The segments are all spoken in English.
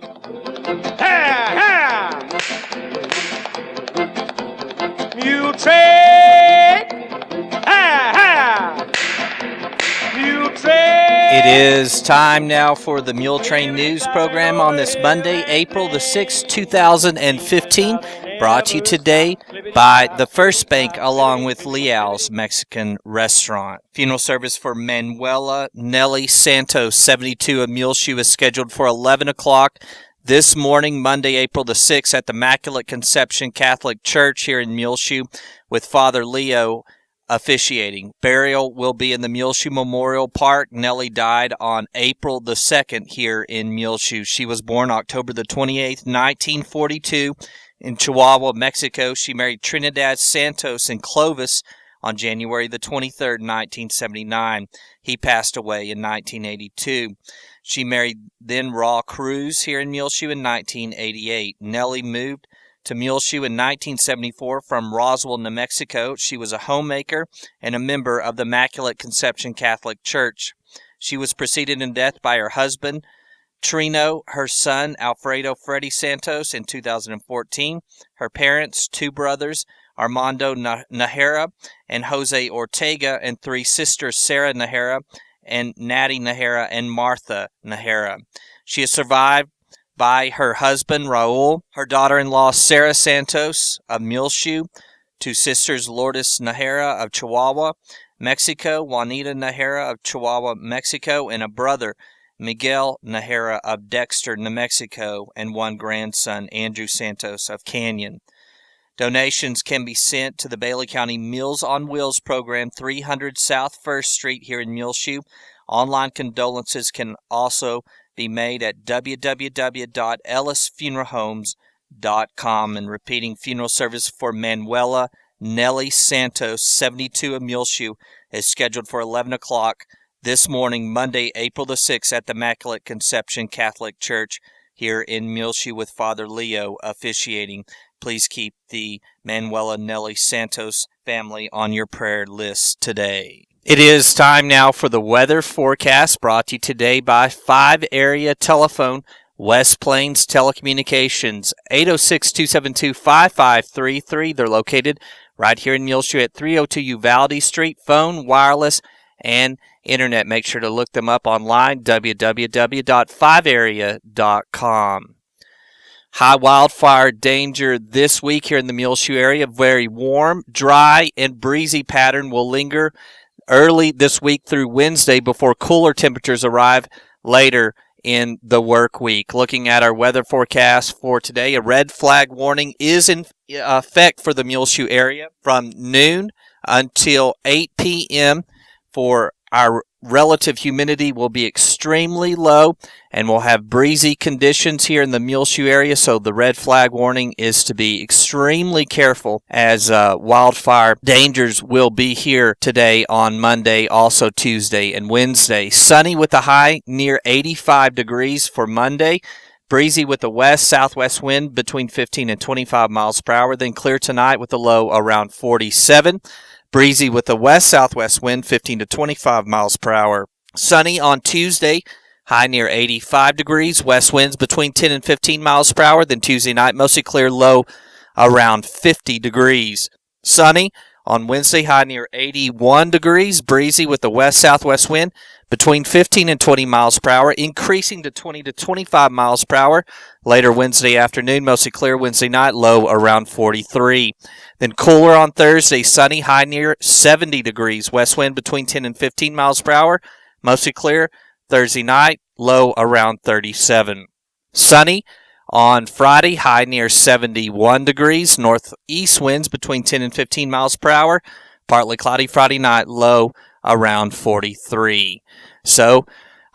Ha! Muletrain! Ha! Muletrain! It is time now for the Muletrain News program on this Monday, April the 6th, 2015. Brought to you today by the First Bank along with Leal's Mexican Restaurant. Funeral service for Manuela Nelly Santos, 72 of Muleshoe, is scheduled for 11 o'clock this morning, Monday, April the 6th, at the Immaculate Conception Catholic Church here in Muleshoe, with Father Leo officiating. Burial will be in the Muleshoe Memorial Park. Nellie died on April the 2nd here in Muleshoe. She was born October the 28th, 1942 in Chihuahua, Mexico. She married Trinidad Santos in Clovis on January the 23rd, 1979. He passed away in 1982. She married then Raw Cruz here in Muleshoe in 1988. Nellie moved to Muleshoe in 1974 from Roswell, New Mexico. She was a homemaker and a member of the Immaculate Conception Catholic Church. She was preceded in death by her husband, Trino, her son, Alfredo Freddy Santos, in 2014. Her parents, two brothers, Armando Najera and Jose Ortega, and three sisters, Sarah Najera and Natty Najera and Martha Najera. She is survived by her husband, Raul, her daughter-in-law, Sarah Santos of Muleshoe, two sisters, Lourdes Najera of Chihuahua, Mexico, Juanita Najera of Chihuahua, Mexico, and a brother, Miguel Najera of Dexter, New Mexico, and one grandson, Andrew Santos of Canyon. Donations can be sent to the Bailey County Meals on Wheels program, 300 South 1st Street here in Muleshoe. Online condolences can also be made at www.ellisfuneralhomes.com. And repeating, funeral service for Manuela Nelly Santos, 72 of Muleshoe, is scheduled for 11 o'clock this morning, Monday, April the 6th, at the Immaculate Conception Catholic Church here in Muleshoe, with Father Leo officiating. Please keep the Manuela Nelly Santos family on your prayer list today. It is time now for the weather forecast, brought to you today by 5 Area Telephone, West Plains Telecommunications, 806-272-5533. They're located right here in Muleshoe at 302 Uvalde Street. Phone, wireless, and internet. Make sure to look them up online, www.5area.com. High wildfire danger this week here in the Muleshoe area. Very warm, dry, and breezy pattern will linger early this week through Wednesday before cooler temperatures arrive later in the work week. Looking at our weather forecast for today, a red flag warning is in effect for the Muleshoe area from noon until 8 p.m. for our relative humidity will be extremely low, and we'll have breezy conditions here in the Muleshoe area, so the red flag warning is to be extremely careful, as wildfire dangers will be here today on Monday, also Tuesday and Wednesday. Sunny with a high near 85 degrees for Monday. Breezy with a west-southwest wind between 15 and 25 miles per hour. Then clear tonight with a low around 47. Breezy with a west-southwest wind, 15 to 25 miles per hour. Sunny on Tuesday, high near 85 degrees. West winds between 10 and 15 miles per hour. Then Tuesday night, mostly clear, low around 50 degrees. Sunny on Wednesday, high near 81 degrees. Breezy with a west-southwest wind between 15 and 20 miles per hour, increasing to 20 to 25 miles per hour. Later Wednesday afternoon, mostly clear. Wednesday night, low around 43. Then cooler on Thursday, sunny, high near 70 degrees. West wind between 10 and 15 miles per hour, mostly clear. Thursday night, low around 37. Sunny on Friday, high near 71 degrees. Northeast winds between 10 and 15 miles per hour. Partly cloudy Friday night, low around 43. So,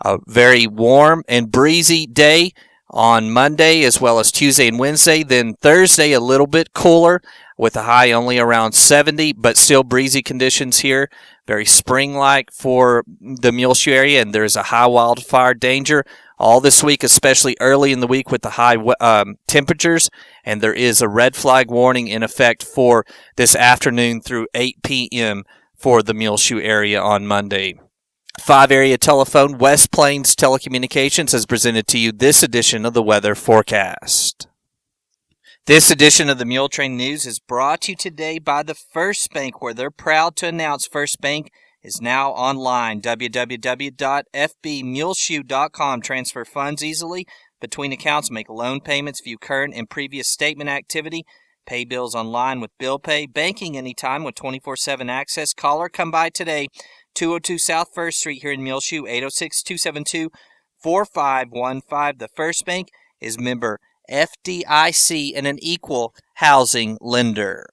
a very warm and breezy day on Monday as well as Tuesday and Wednesday. Then Thursday, a little bit cooler with a high only around 70, but still breezy conditions here. Very spring-like for the Muleshoe area, and there's a high wildfire danger all this week, especially early in the week with the high temperatures, and there is a red flag warning in effect for this afternoon through 8 p.m. for the Muleshoe area on Monday. 5 area telephone, West Plains Telecommunications has presented to you this edition of the weather forecast. This edition of the Muletrain News is brought to you today by the First Bank, where they're proud to announce First Bank is now online. www.fbmuleshoe.com. Transfer funds easily between accounts, make loan payments, view current and previous statement activity, pay bills online with Bill Pay, banking anytime with 24/7 access. Call or come by today. 202 South 1st Street here in Muleshoe, 806-272-4515. The First Bank is member FDIC and an equal housing lender.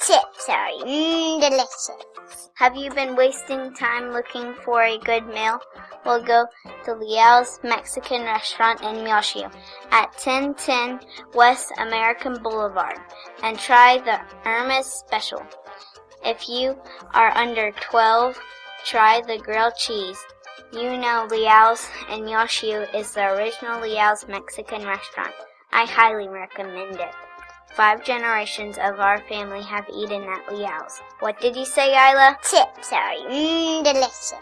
Chips are delicious. Have you been wasting time looking for a good meal? Well, go to Leal's Mexican Restaurant in Muleshoe at 1010 West American Boulevard and try the Irma's Special. If you are under 12, try the grilled cheese. You know Leal's in Muleshoe is the original Leal's Mexican restaurant. I highly recommend it. 5 generations of our family have eaten at Leal's. What did you say, Isla? Chips are delicious.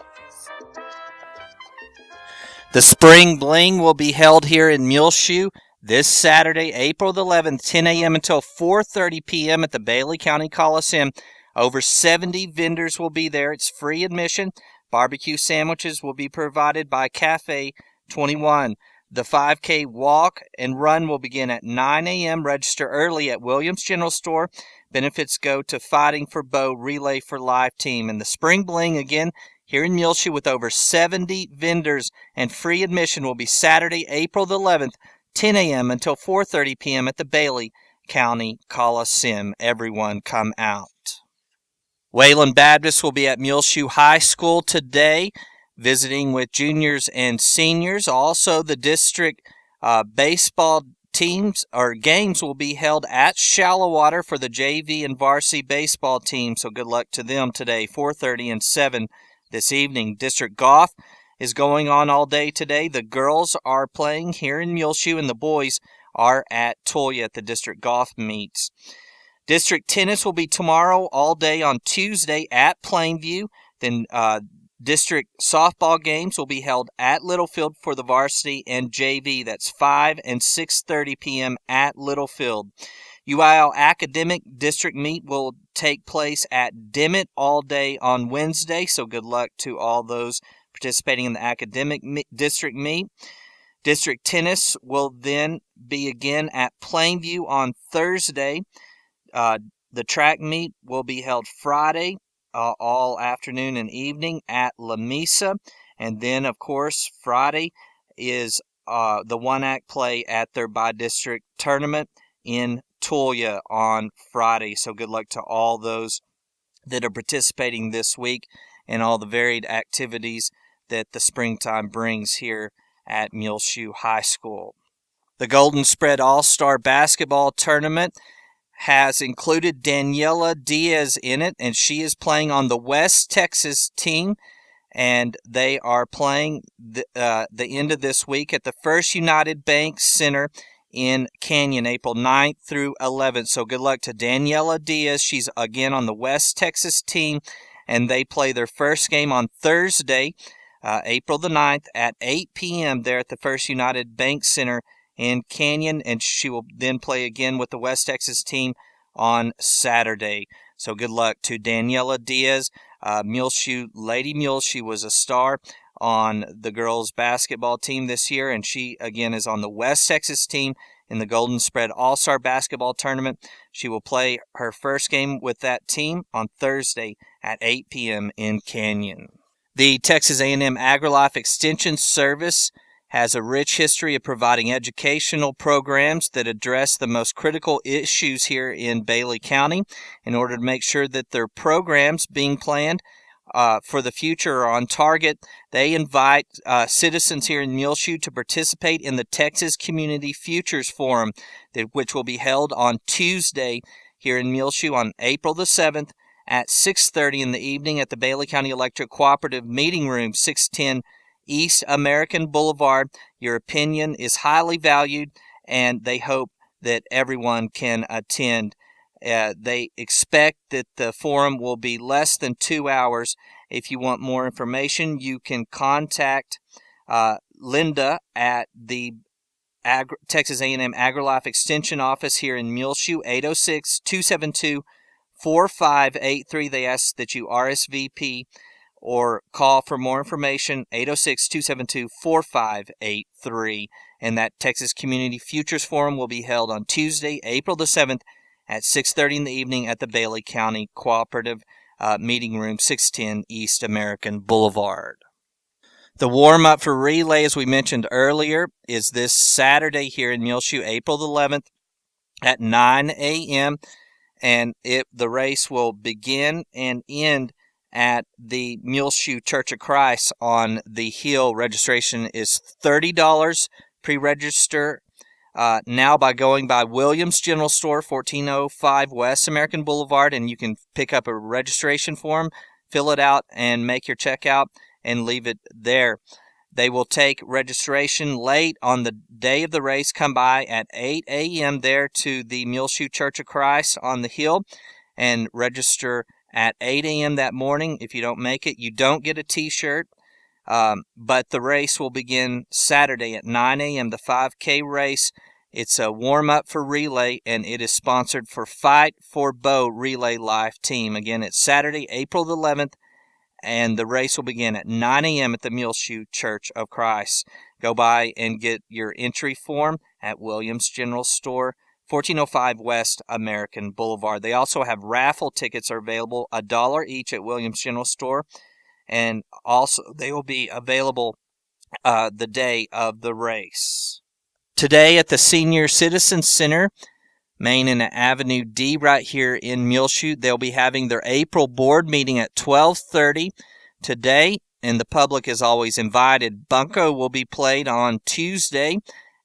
The Spring Bling will be held here in Muleshoe this Saturday, April the 11th, 10 a.m. until 4:30 p.m. at the Bailey County Coliseum. Over 70 vendors will be there. It's free admission. Barbecue sandwiches will be provided by Cafe 21. The 5K walk and run will begin at 9 a.m. Register early at Williams General Store. Benefits go to Fighting for Bo Relay for Life team. And the Spring Bling, again, here in Muleshoe with over 70 vendors and free admission will be Saturday, April the 11th, 10 a.m. until 4:30 p.m. at the Bailey County Coliseum. Everyone come out. Wayland Baptist will be at Muleshoe High School today, visiting with juniors and seniors. Also, the district baseball teams or games will be held at Shallowater for the JV and varsity baseball team. So good luck to them today, 4:30 and 7 this evening. District golf is going on all day today. The girls are playing here in Muleshoe and the boys are at Toya at the district golf meets. District tennis will be tomorrow all day on Tuesday at Plainview. Then district softball games will be held at Littlefield for the varsity and JV. That's 5 and 6:30 p.m. at Littlefield. UIL academic district meet will take place at Dimmitt all day on Wednesday. So good luck to all those participating in the academic district meet. District tennis will then be again at Plainview on Thursday. The track meet will be held Friday all afternoon and evening at La Mesa. And then, of course, Friday is the one-act play at their by-district tournament in Toya on Friday. So good luck to all those that are participating this week and all the varied activities that the springtime brings here at Muleshoe High School. The Golden Spread All-Star Basketball Tournament has included Daniela Diaz in it, and she is playing on the West Texas team, and they are playing the end of this week at the First United Bank Center in Canyon, April 9th through 11th. So good luck to Daniela Diaz. She's again on the West Texas team, and they play their first game on Thursday, April the 9th at 8 p.m. there at the First United Bank Center in Canyon, and she will then play again with the West Texas team on Saturday. So good luck to Daniela Diaz, Muleshoe Lady Mule. She was a star on the girls basketball team this year, and she again is on the West Texas team in the Golden Spread All-Star Basketball Tournament. She will play her first game with that team on Thursday at 8 p.m. in Canyon. The Texas A&M AgriLife Extension Service has a rich history of providing educational programs that address the most critical issues here in Bailey County. In order to make sure that their programs being planned for the future are on target, they invite citizens here in Muleshoe to participate in the Texas Community Futures Forum, which will be held on Tuesday here in Muleshoe on April the 7th at 6:30 in the evening at the Bailey County Electric Cooperative Meeting Room, 610 East American Boulevard. Your opinion is highly valued, and they hope that everyone can attend. They expect that the forum will be less than 2 hours, If you want more information, you can contact Linda at the Texas A&M AgriLife Extension Office here in Muleshoe, 806-272-4583. They ask that you RSVP or call for more information, 806-272-4583. And that Texas Community Futures Forum will be held on Tuesday, April the 7th at 6:30 in the evening at the Bailey County Cooperative Meeting Room, 610 East American Boulevard. The warm-up for relay, as we mentioned earlier, is this Saturday here in Muleshoe, April the 11th at 9 a.m., and the race will begin and end at the Muleshoe Church of Christ on the hill. Registration is $30. Pre-register now by going by Williams General Store, 1405 West American Boulevard, and you can pick up a registration form, fill it out, and make your checkout and leave it there. They will take registration late on the day of the race. Come by at 8 a.m. there to the Muleshoe Church of Christ on the hill and register at 8 a.m. that morning. If you don't make it, you don't get a T-shirt. But the race will begin Saturday at 9 a.m., the 5K race. It's a warm-up for relay, and it is sponsored for Fight for Bo Relay Life Team. Again, it's Saturday, April the 11th, and the race will begin at 9 a.m. at the Muleshoe Church of Christ. Go by and get your entry form at Williams General Store, 1405 West American Boulevard. They also have raffle tickets are available, $1 each at Williams General Store, and also they will be available the day of the race. Today at the Senior Citizen Center, Main and Avenue D right here in Muleshoe, they'll be having their April board meeting at 12:30 today, and the public is always invited. Bunco will be played on Tuesday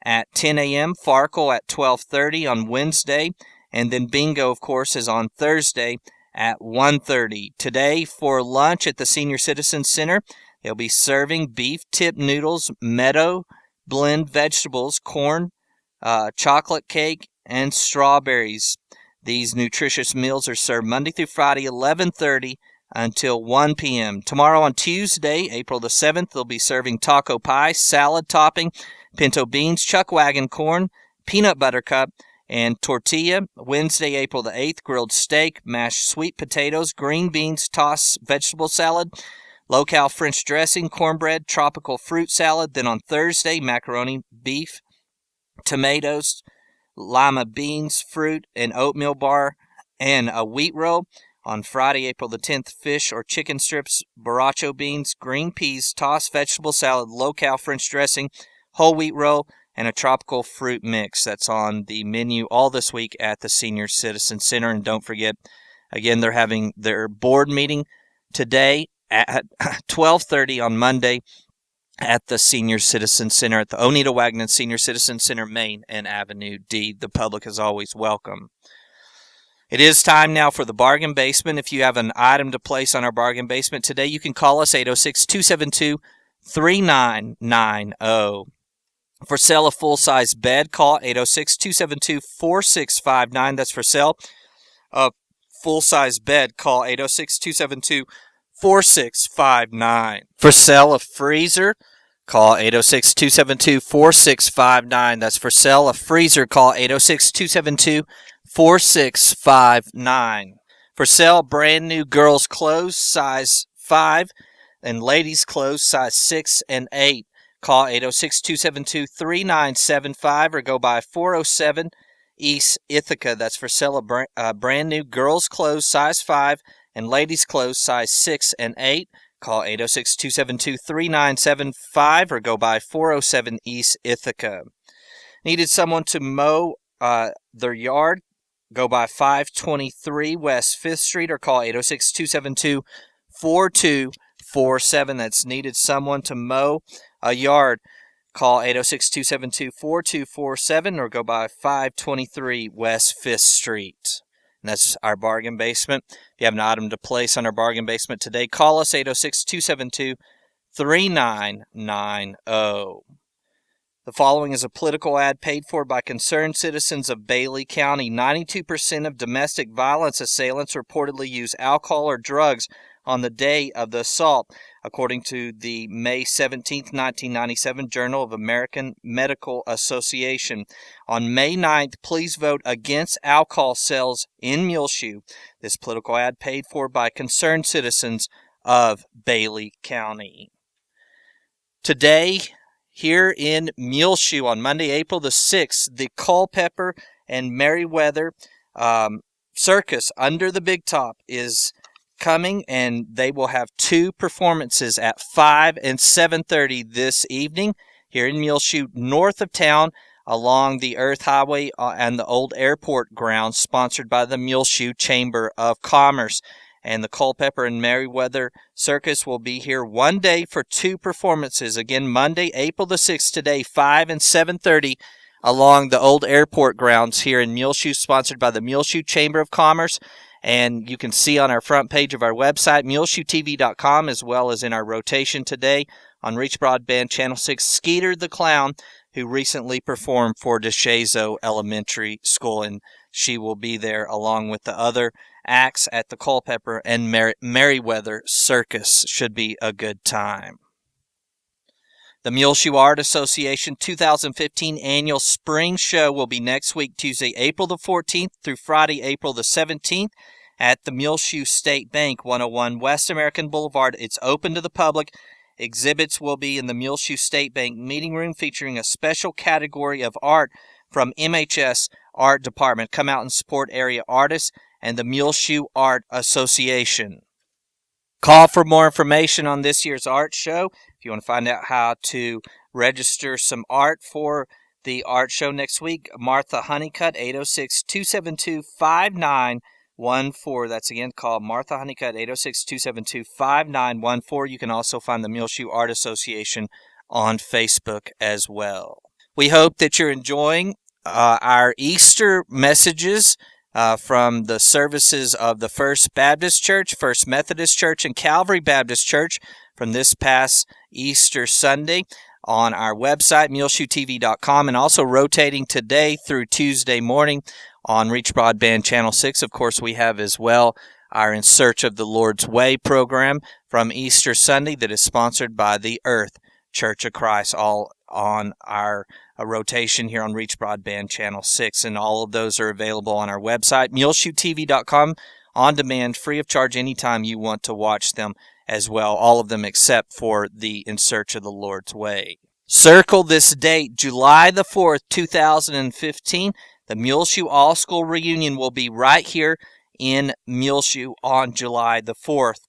at 10 a.m., Farkle at 12:30 on Wednesday, and then Bingo, of course, is on Thursday at 1:30. Today for lunch at the Senior Citizen Center, they'll be serving beef tip noodles, meadow blend vegetables, corn, chocolate cake, and strawberries. These nutritious meals are served Monday through Friday, 11:30 until 1 p.m. Tomorrow on Tuesday, April the 7th, they'll be serving taco pie, salad topping, pinto beans, chuck wagon corn, peanut butter cup, and tortilla. Wednesday, April the 8th, grilled steak, mashed sweet potatoes, green beans, tossed vegetable salad, low-cal French dressing, cornbread, tropical fruit salad. Then on Thursday, macaroni, beef, tomatoes, lima beans, fruit, an oatmeal bar, and a wheat roll. On Friday, April the 10th, fish or chicken strips, borracho beans, green peas, tossed vegetable salad, low-cal French dressing, whole wheat roll, and a tropical fruit mix. That's on the menu all this week at the Senior Citizen Center. And don't forget, again, they're having their board meeting today at 12:30 on Monday at the Senior Citizen Center at the Oneida Wagner Senior Citizen Center, Main and Avenue D. The public is always welcome. It is time now for the bargain basement. If you have an item to place on our bargain basement today, you can call us 806-272-3990. For sale, a full-size bed, call 806-272-4659. That's for sale. A full-size bed, call 806-272-4659. For sale, a freezer, call 806-272-4659. That's for sale. A freezer, call 806-272-4659. For sale, brand new girls' clothes, size 5, and ladies' clothes, size 6 and 8. Call 806-272-3975 or go by 407 East Ithaca. That's for sale, a brand new girls' clothes, size 5, and ladies' clothes, size 6 and 8. Call 806-272-3975 or go by 407 East Ithaca. Needed someone to mow their yard? Go by 523 West 5th Street or call 806-272-4247. That's needed someone to mow a yard. Call 806-272-4247 or go by 523 West 5th Street. And that's our bargain basement. If you have an item to place on our bargain basement today, call us 806-272-3990. The following is a political ad paid for by concerned citizens of Bailey County. 92% of domestic violence assailants reportedly use alcohol or drugs on the day of the assault, according to the May 17, 1997 Journal of American Medical Association. On May 9th, please vote against alcohol sales in Muleshoe. This political ad paid for by concerned citizens of Bailey County. Today, here in Muleshoe on Monday, April the 6th, the Culpeper and Merriweather Circus under the Big Top is coming, and they will have 2 performances at 5 and 7:30 this evening here in Muleshoe, north of town, along the Earth Highway and the old airport grounds, sponsored by the Muleshoe Chamber of Commerce. And the Culpeper and Merriweather Circus will be here one day for 2 performances. Again, Monday, April the 6th, today, 5 and 7:30, along the old airport grounds here in Muleshoe, sponsored by the Muleshoe Chamber of Commerce. And you can see on our front page of our website, muleshoetv.com, as well as in our rotation today on Reach Broadband Channel 6, Skeeter the Clown, who recently performed for DeShazo Elementary School. And she will be there along with the other acts at the Culpeper and Merriweather Circus. Should be a good time. The Muleshoe Art Association 2015 Annual Spring Show will be next week, Tuesday, April the 14th through Friday, April the 17th at the Muleshoe State Bank, 101 West American Boulevard. It's open to the public. Exhibits will be in the Muleshoe State Bank meeting room, featuring a special category of art from MHS Art Department. Come out and support area artists and the Muleshoe Art Association. Call for more information on this year's art show. If you want to find out how to register some art for the art show next week, Martha Honeycutt, 806-272-5914. That's again, call Martha Honeycutt, 806-272-5914. You can also find the Muleshoe Art Association on Facebook as well. We hope that you're enjoying our Easter messages from the services of the First Baptist Church, First Methodist Church, and Calvary Baptist Church from this past Easter Sunday on our website, muleshoetv.com, and also rotating today through Tuesday morning on Reach Broadband Channel 6. Of course, we have as well our In Search of the Lord's Way program from Easter Sunday that is sponsored by the Earth Church of Christ, all on our rotation here on Reach Broadband Channel 6. And all of those are available on our website, muleshoetv.com, on demand, free of charge anytime you want to watch them as well. All of them except for the In Search of the Lord's Way. Circle this date, July the 4th, 2015. The Muleshoe All-School Reunion will be right here in Muleshoe on July the 4th.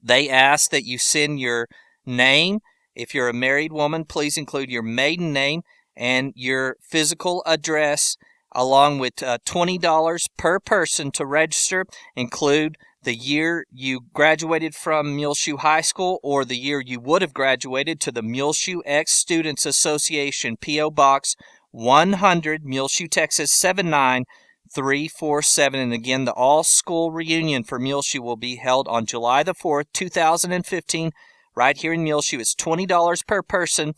They ask that you send your name. If you're a married woman, please include your maiden name and your physical address, along with $20 per person to register. Include the year you graduated from Muleshoe High School or the year you would have graduated, to the Muleshoe Ex-Students Association, P.O. Box 100, Muleshoe, Texas 79347. And again, the all-school reunion for Muleshoe will be held on July the 4th, 2015, right here in Muleshoe. It's $20 per person.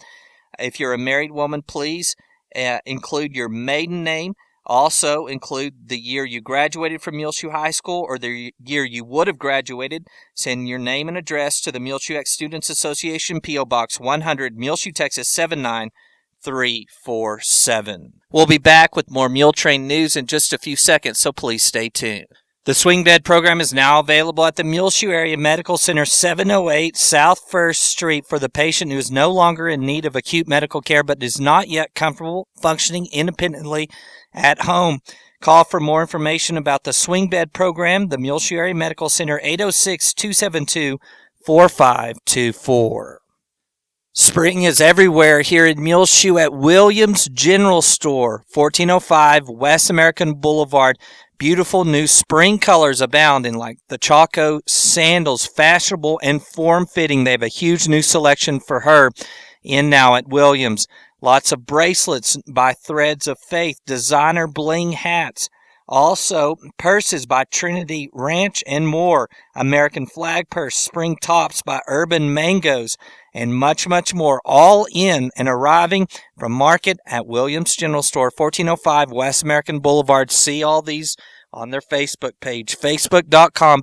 If you're a married woman, please include your maiden name. Also include the year you graduated from Muleshoe High School or the year you would have graduated. Send your name and address to the Muleshoe Ex-Students Association, P.O. Box 100, Muleshoe, Texas 79347. We'll be back with more Muletrain news in just a few seconds, so please stay tuned. The swing bed program is now available at the Muleshoe Area Medical Center, 708 South 1st Street, for the patient who is no longer in need of acute medical care but is not yet comfortable functioning independently at home. Call for more information about the swing bed program, the Muleshoe Area Medical Center, 806-272-4524. Spring is everywhere here in Muleshoe at Williams General Store, 1405 West American Boulevard. Beautiful new spring colors abound in like the Chaco sandals, fashionable and form-fitting. They have a huge new selection for her in now at Williams. Lots of bracelets by Threads of Faith, designer bling hats. Also, purses by Trinity Ranch and more. American flag purse, spring tops by Urban Mangoes, and much, much more. All in and arriving from market at Williams General Store, 1405 West American Boulevard. See all these on their Facebook page, facebook.com/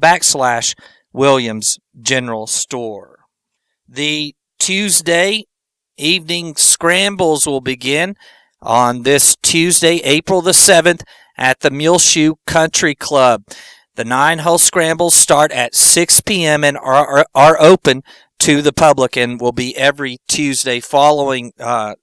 Williams General Store. The Tuesday evening scrambles will begin on this Tuesday, April the 7th, at the Muleshoe Country Club. The 9-hole scrambles start at 6 p.m. and are open to the public and will be every Tuesday following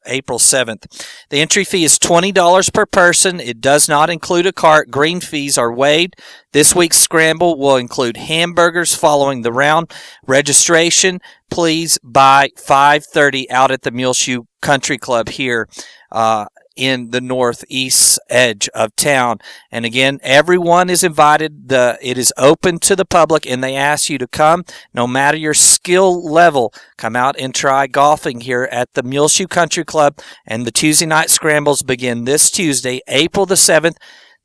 April 7th. The entry fee is $20 per person. It does not include a cart. Green fees are waived. This week's scramble will include hamburgers following the round. Registration, please, by 5:30 out at the Muleshoe Country Club here in the northeast edge of town. And again, everyone is invited. It is open to the public, and they ask you to come. No matter your skill level, come out and try golfing here at the Muleshoe Country Club. And the Tuesday night scrambles begin this Tuesday, April the 7th.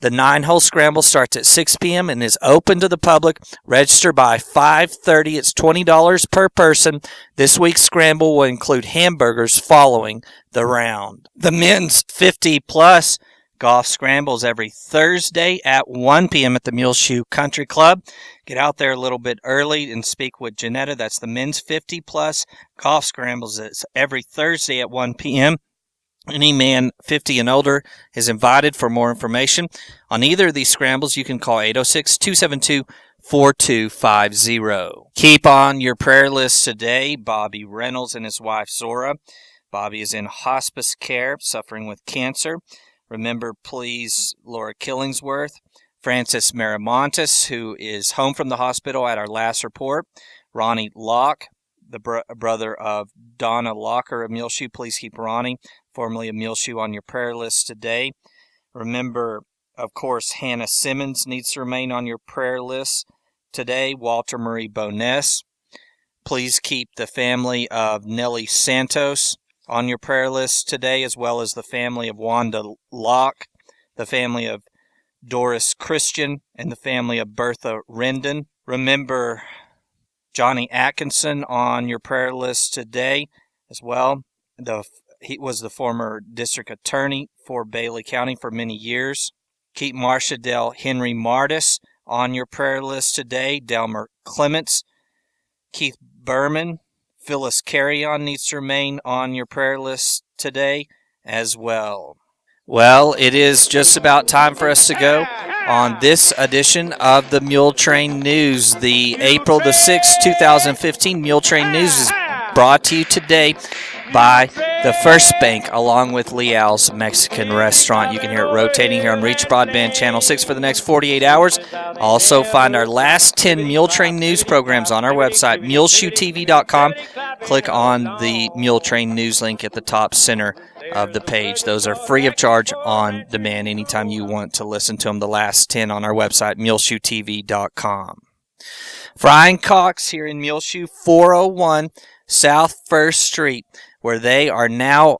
The 9-hole scramble starts at 6 p.m. and is open to the public. Register by 5:30. It's $20 per person. This week's scramble will include hamburgers following the round. The men's 50-plus golf scrambles every Thursday at 1 p.m. at the Muleshoe Country Club. Get out there a little bit early and speak with Janetta. That's the men's 50-plus golf scrambles. It's every Thursday at 1 p.m. Any man 50 and older is invited. For more information on either of these scrambles, you can call 806-272-4250. Keep on your prayer list today Bobby Reynolds and his wife Zora. Bobby is in hospice care, suffering with cancer. Remember, please, Laura Killingsworth, Francis Maramontes, who is home from the hospital at our last report, Ronnie Locke, the brother of Donna Locker of Muleshoe. Please keep Ronnie, formerly of Muleshoe, on your prayer list today. Remember, of course, Hannah Simmons needs to remain on your prayer list today. Walter Marie Boness. Please keep the family of Nellie Santos on your prayer list today, as well as the family of Wanda Locke, the family of Doris Christian, and the family of Bertha Rendon. Remember Johnny Atkinson on your prayer list today as well. He was the former district attorney for Bailey County for many years. Keep Marcia Del Henry Martis on your prayer list today. Delmer Clements, Keith Berman, Phyllis Carrion needs to remain on your prayer list today as well. Well, it is just about time for us to go on this edition of the Muletrain News. The April the 6th, 2015 Muletrain News is brought to you today by the First Bank, along with Leal's Mexican Restaurant. You can hear it rotating here on Reach Broadband Channel 6 for the next 48 hours. Also, find our last 10 Muletrain News programs on our website, muleshoetv.com. Click on the Muletrain News link at the top center of the page. Those are free of charge on demand anytime you want to listen to them. The last 10 on our website, muleshoetv.com. Frying Cox here in Muleshoe, 401 South 1st Street, where they are now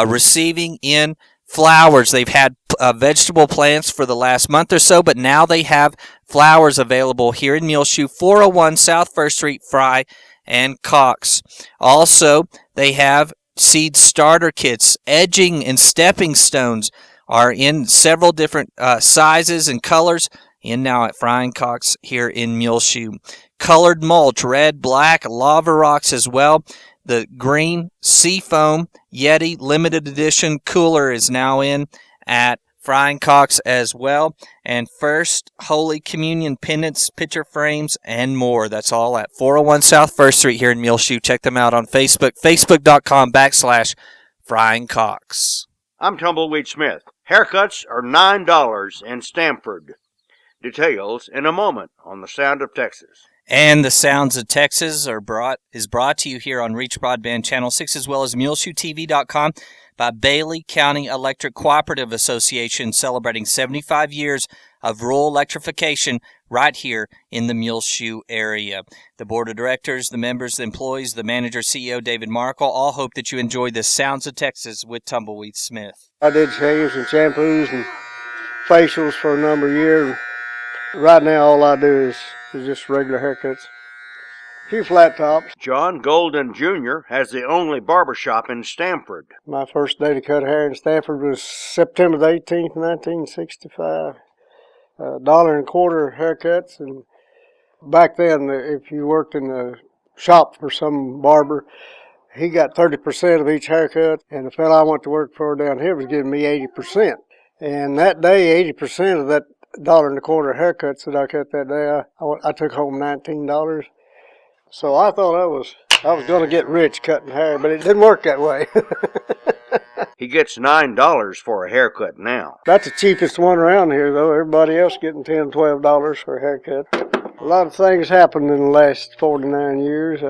receiving in flowers. They've had vegetable plants for the last month or so, but now they have flowers available here in Muleshoe, 401 South 1st Street, Fry and Cox. Also, they have seed starter kits. Edging and stepping stones are in several different sizes and colors, and now at Frying Cox here in Muleshoe. Colored mulch, red, black, lava rocks as well. The green Seafoam Yeti limited edition cooler is now in at Frying Cox as well. And First Holy Communion pendants, picture frames, and more. That's all at 401 South 1st Street here in Muleshoe. Check them out on Facebook, facebook.com/Frying Cox. I'm Tumbleweed Smith. Haircuts are $9 in Stamford. Details in a moment on The Sound of Texas. And the Sounds of Texas is brought to you here on Reach Broadband Channel 6, as well as MuleshoeTV.com by Bailey County Electric Cooperative Association, celebrating 75 years of rural electrification right here in the Muleshoe area. The board of directors, the members, the employees, the manager, CEO David Markle, all hope that you enjoy the Sounds of Texas with Tumbleweed Smith. I did shaves and shampoos and facials for a number of years. Right now, all I do is just regular haircuts. A few flat tops. John Golden Jr. has the only barbershop in Stamford. My first day to cut hair in Stamford was September the 18th, 1965. $1.25 haircuts, and Back then, if you worked in the shop for some barber, he got 30% of each haircut, and the fellow I went to work for down here was giving me 80%. And that day, 80% of that $1.25 haircuts that I cut that day, I took home $19. So I thought I was going to get rich cutting hair, but it didn't work that way. He gets $9 for a haircut now. That's the cheapest one around here, though. Everybody else getting $10, $12 for a haircut. A lot of things happened in the last 49 years.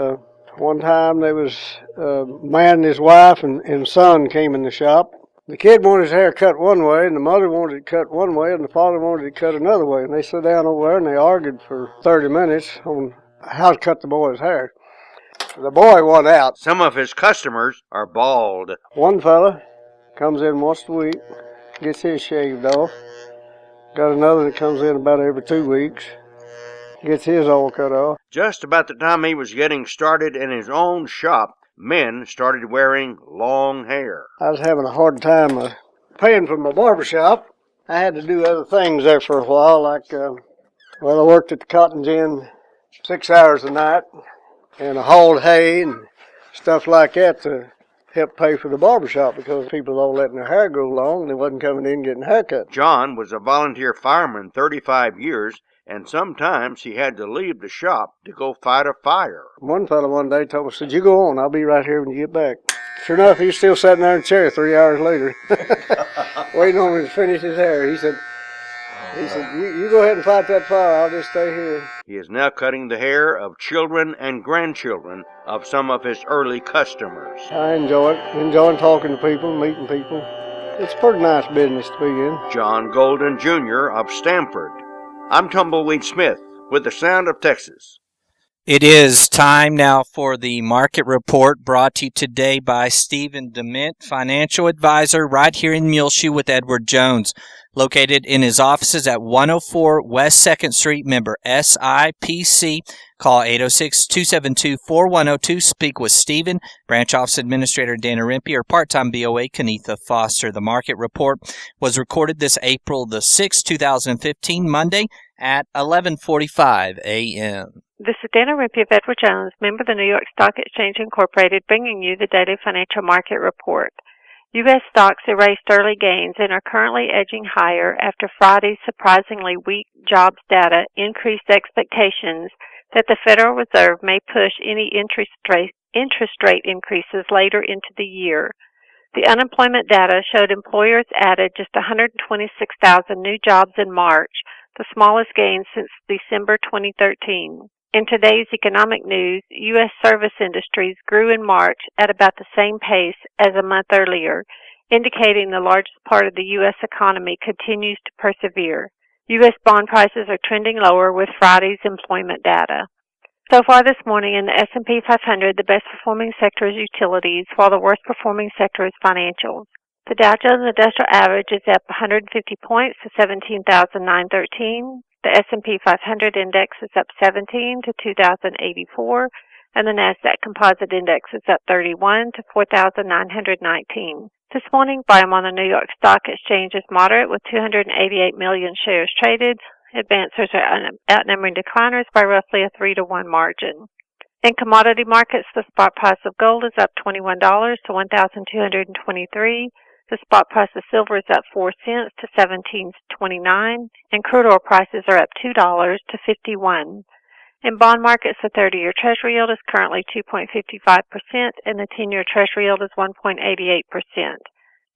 One time there was a man and his wife and son came in the shop. The kid wanted his hair cut one way, and the mother wanted it cut one way, and the father wanted it cut another way. And they sat down over there and they argued for 30 minutes on how to cut the boy's hair. The boy won out. Some of his customers are bald. One fella comes in once a week, gets his shaved off. Got another that comes in about every 2 weeks, gets his all cut off. Just about the time he was getting started in his own shop, men started wearing long hair. I was having a hard time paying for my barber shop. I had to do other things there for a while, like, I worked at the cotton gin 6 hours a night, and I hauled hay and stuff like that to help pay for the barber shop because people were all letting their hair grow long and they wasn't coming in getting haircuts. John was a volunteer fireman 35 years, and sometimes he had to leave the shop to go fight a fire. One fellow one day told me, said, "You go on, I'll be right here when you get back." Sure enough, he was still sitting there in the chair 3 hours later, waiting on me to finish his hair. He said, you go ahead and fight that fire, I'll just stay here. He is now cutting the hair of children and grandchildren of some of his early customers. I enjoy it, enjoying talking to people, meeting people. It's a pretty nice business to be in. John Golden Jr. of Stamford. I'm Tumbleweed Smith with the Sound of Texas. It is time now for the market report brought to you today by Stephen DeMint, financial advisor right here in Muleshoe with Edward Jones, located in his offices at 104 West 2nd Street, member SIPC. Call 806-272-4102. Speak with Stephen, Branch Office Administrator Dana Rempe, or part-time BOA Kenitha Foster. The market report was recorded this April the 6th, 2015, Monday at 11:45 a.m. This is Dana Rempe of Edward Jones, member of the New York Stock Exchange Incorporated, bringing you the daily financial market report. U.S. stocks erased early gains and are currently edging higher after Friday's surprisingly weak jobs data increased expectations that the Federal Reserve may push any interest rate increases later into the year. The unemployment data showed employers added just 126,000 new jobs in March, the smallest gain since December 2013. In today's economic news, U.S. service industries grew in March at about the same pace as a month earlier, indicating the largest part of the U.S. economy continues to persevere. U.S. bond prices are trending lower with Friday's employment data. So far this morning in the S&P 500, the best performing sector is utilities, while the worst performing sector is financials. The Dow Jones Industrial Average is up 150 points to 17,913. The S&P 500 index is up 17 to 2,084, and the NASDAQ Composite Index is up 31 to 4,919. This morning, volume on the New York Stock Exchange is moderate with 288 million shares traded. Advancers are outnumbering decliners by roughly a 3-to-1 margin. In commodity markets, the spot price of gold is up $21 to $1,223. The spot price of silver is up 4 cents to $17.29, and crude oil prices are up $2 to $51. In bond markets, the 30-year Treasury yield is currently 2.55%, and the 10-year Treasury yield is 1.88%.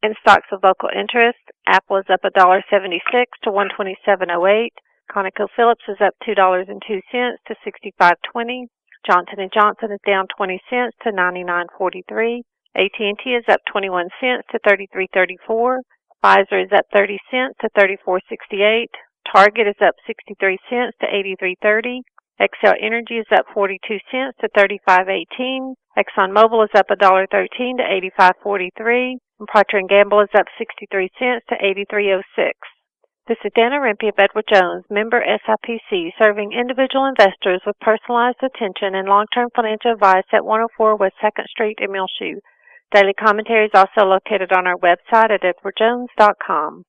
In stocks of local interest, Apple is up $1.76 to $127.08. ConocoPhillips is up $2.02 to $65.20. Johnson & Johnson is down 20 cents to $99.43. AT&T is up 21 cents to $33.34. Pfizer is up 30 cents to $34.68. Target is up 63 cents to $83.30. Xcel Energy is up 42 cents to $35.18. ExxonMobil is up $1.13 to $85.43. And Procter & Gamble is up 63 cents to $83.06. This is Dana Rempe of Edward Jones, member SIPC, serving individual investors with personalized attention and long-term financial advice at 104 West 2nd Street in Muleshoe. Daily commentary is also located on our website at edwardjones.com.